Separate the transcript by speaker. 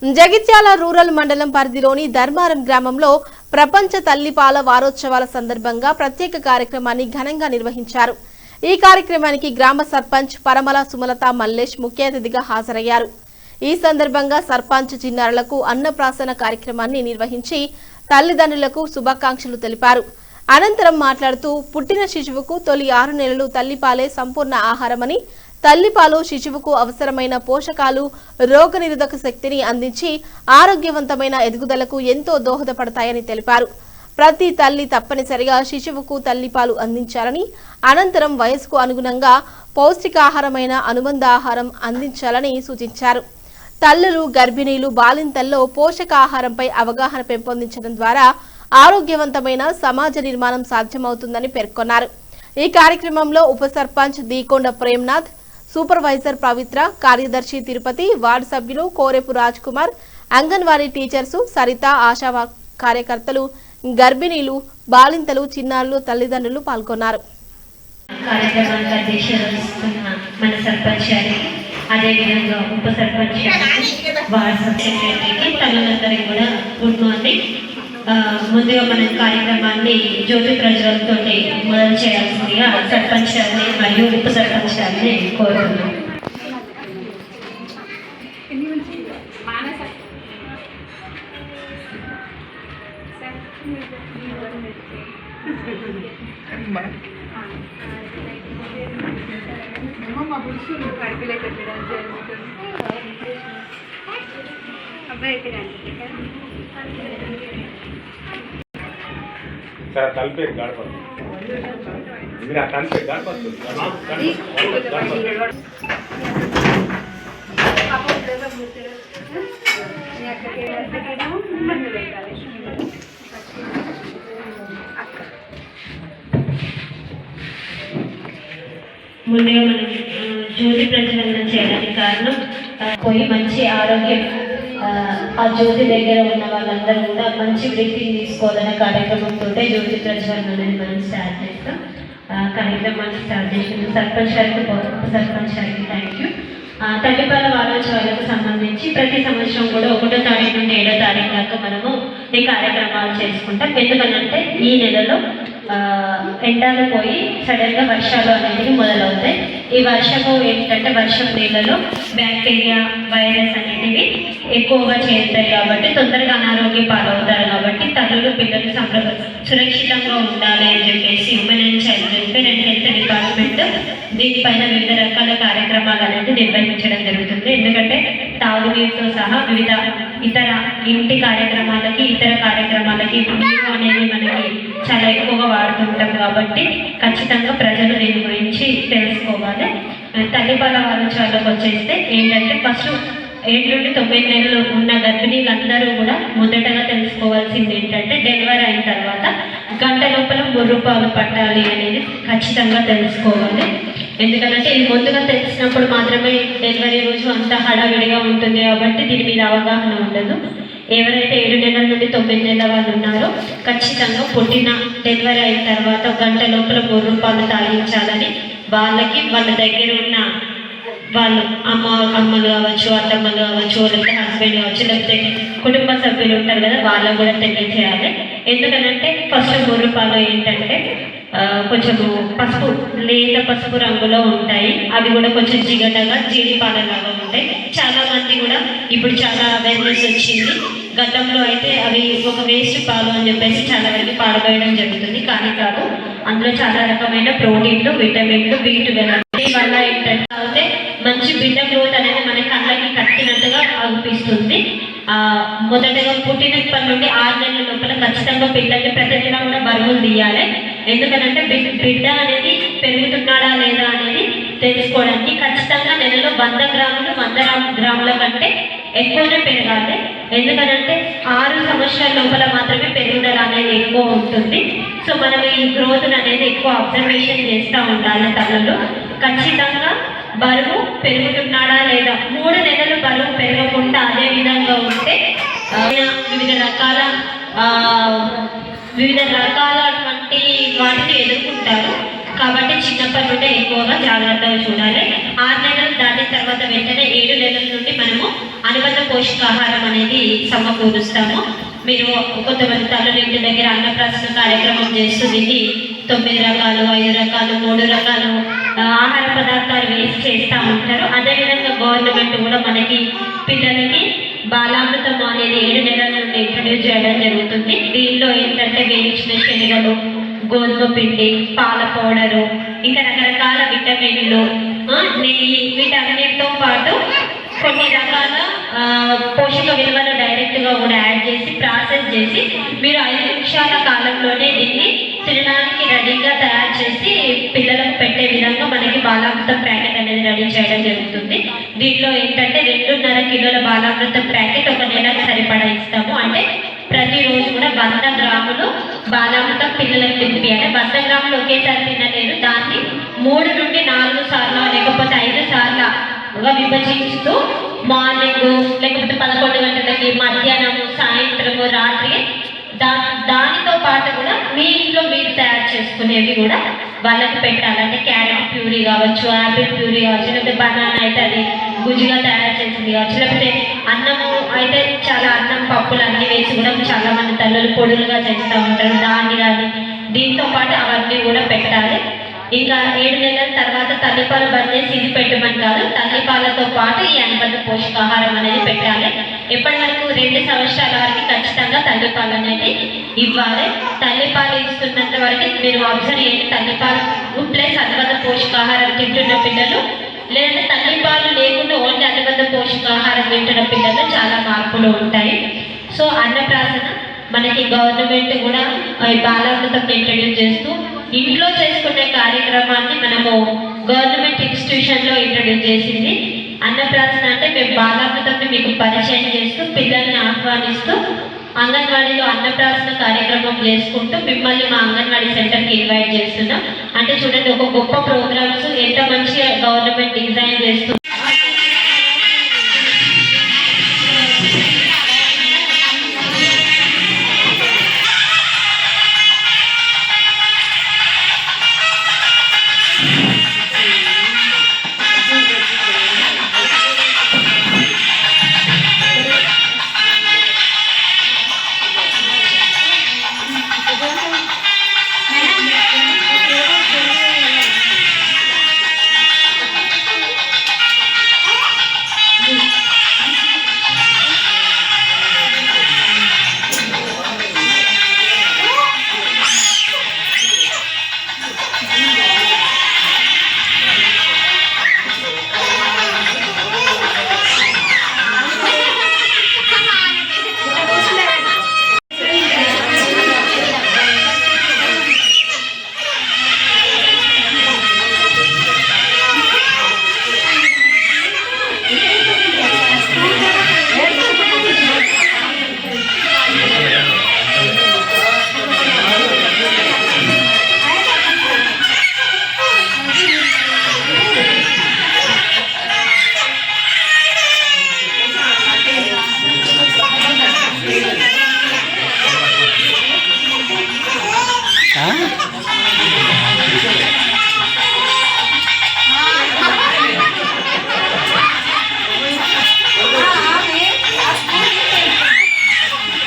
Speaker 1: Jagtial rural మండలం పరిధిలోని ధర్మారం గ్రామంలో ప్రపంచ తల్లిపాల వారోత్సవాల సందర్భంగా ప్రత్యేక కార్యక్రమాన్ని ఘనంగా నిర్వహించారు. ఈ కార్యక్రమానికి గ్రామ సర్పంచ్ పరమల సుమలత మల్లేష్ ముఖ్య అతిథిగా హాజరయ్యారు. ఈ సందర్భంగా సర్పంచ్ చిన్నారులకు అన్నప్రాసన కార్యక్రమాన్ని నిర్వహించి తల్లిదండ్రులకు శుభాకాంక్షలు తెలిపారు. అనంతరం మాట్లాడుతూ పుట్టిన శిశువుకు తొలి 6 నెలలు తల్లిపాలే సంపూర్ణ ఆహారమని, తల్లిపాలు శిశువుకు అవసరమైన పోషకాలు, రోగనిరోధక శక్తిని అందించి ఆరోగ్యవంతమైన ఎదుగుదలకు ఎంతో దోహదపడతాయని తెలిపారు. ప్రతి తల్లి తప్పనిసరిగా శిశువుకు తల్లిపాలు అందించాలని, అనంతరం వయసుకు అనుగుణంగా పౌష్టికాహారమైన అనుబంధ ఆహారం అందించాలని సూచించారు. తల్లులు, గర్భిణీలు, బాలింతల్లో పోషకాహారంపై అవగాహన పెంపొందించడం ద్వారా ఆరోగ్యవంతమైన సమాజ నిర్మాణం సాధ్యమవుతుందని పేర్కొన్నారు. ఈ కార్యక్రమంలో ఉప సర్పంచ్ దీకొండ ప్రేమ్నాథ్, సూపర్వైజర్ పవిత్ర, కార్యదర్శి తిరుపతి, వార్డు సభ్యులు కోరెపు రాజ్ కుమార్, అంగన్వాడీ టీచర్స్ సరిత, ఆశా కార్యకర్తలు, గర్భిణీలు, బాలింతలు, చిన్నారులు, తల్లిదండ్రులు పాల్గొన్నారు.
Speaker 2: అదేవిధంగా ఉప సర్పంచ్ వార్డు సెక్రటరీకి తల్లులందరికీ కూడా గుడ్ మార్నింగ్. ముందుగా మన కార్యక్రమాన్ని జ్యోతి ప్రజ్వలతో మొదలు చేయాల్సిందిగా సర్పంచ్ గారిని మరియు ఉప సర్పంచ్ గారిని కోరుతున్నాం.
Speaker 3: సార్ తలపే గడపడుతుంది, మీరు ఆ తలపే గడపడుతుంది.
Speaker 2: ముందుగా మనం జ్యోతి ప్రజ్వలన చేయడానికి కారణం పోయి మంచి ఆరోగ్యం, ఆ జ్యోతి దగ్గర ఉన్న వాళ్ళందరూ కూడా మంచి వృత్తిని తీసుకోవాలనే కార్యక్రమంతో జ్యోతి ప్రజ్వలన అనేది మనం స్టార్ట్ చేస్తాం. కార్యక్రమాన్ని స్టార్ట్ చేసిన సర్పంచ్ గారికి, ఉప సర్పంచ్ గారికి థ్యాంక్ యూ. తల్లిపాల వారోత్సవాలకు సంబంధించి ప్రతి సంవత్సరం కూడా 1వ తారీఖు నుండి 7వ తారీఖు దాకా మనము ఈ కార్యక్రమాలు చేసుకుంటాం. ఎందుకనంటే ఈ నెలలో ఎండాలు పోయి సడన్గా వర్షాలు అనేవి మొదలవుతాయి. ఈ వర్షము ఏంటంటే వర్షం నీళ్ళలో బ్యాక్టీరియా, వైరస్ అనేటివి ఎక్కువగా చేరుతాయి కాబట్టి తొందరగా అనారోగ్య పాలవుతారు. కాబట్టి తల్లులు, పిల్లలు సురక్షితంగా ఉండాలి అని చెప్పేసి human and child welfare and health department దీనిపైన వివిధ రకాల కార్యక్రమాలు అనేది నిర్వహించడం జరుగుతుంది. ఎందుకంటే తాగునీరుతో సహా వివిధ ఇతర ఇంటి కార్యక్రమాలకి, ఇతర కార్యక్రమాలకి నీరు అనేది మనకి చాలా ఎక్కువగా వాడుతుంటాం. కాబట్టి ఖచ్చితంగా ప్రజలు దీని గురించి తెలుసుకోవాలి. తల్లిపాల వారోత్సవాలకు వచ్చేస్తే ఏంటంటే ఫస్ట్ 7 నుండి 9 నెలలు ఉన్న గర్భిణీలందరూ కూడా మొదటగా తెలుసుకోవాల్సింది ఏంటంటే డెలివరీ అయిన తర్వాత గంట లోపల ముర్రుపాలు పట్టాలి అనేది ఖచ్చితంగా తెలుసుకోవాలి. ఎందుకంటే ఇది ముందుగా తెలిసినప్పుడు మాత్రమే డెలివరీ రోజు అంతా హడావిడిగా ఉంటుంది కాబట్టి దీని మీద అవగాహన ఉండదు. ఎవరైతే 7 నెలల నుండి 9 నెలల వాళ్ళు ఉన్నారో ఖచ్చితంగా పుట్టిన డెలివరీ అయిన తర్వాత గంట లోపల ముర్రుపాలు తాగించాలని వాళ్ళకి, వాళ్ళ దగ్గర ఉన్న వాళ్ళు అమ్మలు కావచ్చు, అత్తమ్మలు కావచ్చు, లేకపోతే హస్బెండ్ కావచ్చు, లేకపోతే కుటుంబ సభ్యులు ఉంటారు కదా, వాళ్ళకు కూడా తెలియజేయాలి. ఎందుకంటే ఫస్ట్ ముర్రుపాలు ఏంటంటే కొంచెము పసుపు, లేత పసుపు రంగులో ఉంటాయి. అవి కూడా కొంచెం జిగటగా జీడిపాలలాగా ఉంటాయి. చాలా మంది కూడా ఇప్పుడు చాలా అవేర్నెస్ వచ్చింది. గతంలో అయితే అవి ఒక వేస్ట్ పాలు అని చెప్పేసి చాలా వరకు పాడబోయడం జరుగుతుంది. కానీ కాదు, అందులో చాలా రకమైన ప్రోటీన్లు, విటమిన్లు, B12 వల్ల ఏంటంటే మంచి బిడ్డ గ్రోత్ అనేది మన కళ్ళకి కట్టినట్టుగా అనిపిస్తుంది. మొదటగా పుట్టినప్పటి నుండి 6 నెలల లోపల ఖచ్చితంగా పిల్లల్ని ప్రతి నెల కూడా బరువులు తీయాలి. ఎందుకంటే బిడ్డ అనేది పెరుగుతున్నాడా లేదా అనేది తెలుసుకోవడానికి ఖచ్చితంగా నెలలో 100 గ్రాములు 100 గ్రాముల కంటే ఎక్కువనే పెరగాలి. ఎందుకంటే 6 సంవత్సరాల లోపల మాత్రమే పెరుగుదల అనేది ఎక్కువ ఉంటుంది. సో మనం ఈ గ్రోత్ అనేది ఎక్కువ అబ్జర్వేషన్ చేస్తూ ఉండాలి. తల్లులు ఖచ్చితంగా బరువు పెరుగుతున్నాడా లేదా, 3 నెలలు బరువు పెరగకుండా అదే విధంగా ఉంటే వివిధ రకాలటువంటి వాటిని ఎదుర్కొంటారు. కాబట్టి చిన్నప్పటి నుండి ఎక్కువగా జాగ్రత్తగా చూడాలి. 6 నెలలు దాటి దాని తర్వాత వెంటనే 7 నెలల నుండి మనము అనుబంధ పోషకాహారం అనేది సమకూరుస్తాము. మీరు కొంతమంది తల్లుల ఇంటి దగ్గర అన్నప్రాసన కార్యక్రమం చేస్తూ దీన్ని 9 రకాలు 5 రకాలు 3 రకాలు ఆహార పదార్థాలు వేసి చేస్తూ ఉంటారు. అదేవిధంగా గవర్నమెంట్ కూడా మనకి పిల్లలకి బాలామృతం అనేది 7 నెలల నుండి ఇంట్రడ్యూస్ చేయడం జరుగుతుంది. దీనిలో ఏంటంటే వేయించిన శనగలు, గోధుమ పిండి, పాల పౌడరు, ఇంకా రకరకాల విటమిన్లు, నెయ్యి, వీటన్నిటితో పాటు కొన్ని రకాల పోషక విలువలు డైరెక్ట్గా కూడా యాడ్ చేసి ప్రాసెస్ చేసి మీరు 5 నిమిషాల కాలంలోనే దీన్ని తినడానికి రెడీగా తయారు చేసి పిల్లలకు పెట్టే విధంగా మనకి బాలామృతం ప్యాకెట్ అనేది రెడీ చేయడం జరుగుతుంది. దీంట్లో ఏంటంటే 2.5 కిలోల బాలామృతం ప్యాకెట్ ఒక నెలకు సరిపడా ఇస్తాము. అంటే ప్రతిరోజు కూడా 100 గ్రాములు బాలామృతం పిల్లలకు తినిపియాలి. 100 గ్రాములు ఒకేసారి తినలేదు, దాన్ని 3 నుండి 4 సార్లు లేకపోతే 5 సార్లు విభజిస్తూ మార్నింగ్ లేకపోతే 11 గంటలకి, మధ్యాహ్నము, సాయంత్రము, రాత్రి దానితో పాటు కూడా మీ ఇంట్లో మీరు తయారు చేసుకునేవి కూడా వాళ్ళకి పెట్టాలి. అంటే క్యారెట్ ప్యూరీ కావచ్చు, యాపిల్ ప్యూరీ కావచ్చు, లేకపోతే బనానా అయితే అది గుజ్జుగా తయారు చేసింది కావచ్చు, లేకపోతే అన్నము అయితే చాలా అన్నం పప్పులు అన్నీ వేసి కూడా చాలా మంది తల్లులు పొడులుగా చేస్తూ ఉంటారు, దాన్ని కానీ దీంతో పాటు అవన్నీ కూడా పెట్టాలి. ఇంకా 7 నెలల తర్వాత తల్లిపాలు బంద్ చేసి ఇది పెట్టమని కాదు, తల్లిపాలతో పాటు ఈ అనుబంధ పోషకాహారం అనేది పెట్టాలి. ఎప్పటి వరకు 2 సంవత్సరాల వరకు ఖచ్చితంగా తల్లిపాలు అనేది ఇవ్వాలి. తల్లిపాలు ఇస్తున్నంత వరకు మీరు అబ్జర్వ్ చేయండి, తల్లిపాలు ప్లస్ అనుబంధ పోషకాహారం తింటున్న పిల్లలు, లేదంటే తల్లిపాలు లేకుండా ఓన్లీ అనుబంధ పోషకాహారం తింటున్న పిల్లలు చాలా మార్పులు ఉంటాయి. సో అన్నప్రాసన మనకి గవర్నమెంట్ కూడా బాలామృతం ఇంట్రడ్యూస్ చేస్తూ ఇంట్లో చేసుకునే కార్యక్రమాన్ని మనము గవర్నమెంట్ ఇన్స్టిట్యూషన్లో ఇంట్రడ్యూస్ చేసింది. అన్నప్రాసన అంటే మేము బాలామృతంని మీకు పరిచయం చేస్తూ పిల్లల్ని ఆహ్వానిస్తూ అంగన్వాడీలో అన్నప్రాసన కార్యక్రమం చేసుకుంటూ మిమ్మల్ని మా అంగన్వాడీ సెంటర్కి ఇన్వైట్ చేస్తున్నాం. అంటే చూడండి, ఒక గొప్ప ప్రోగ్రామ్స్ ఎంత మంచిగా గవర్నమెంట్ డిజైన్ చేస్తూ
Speaker 4: Hah?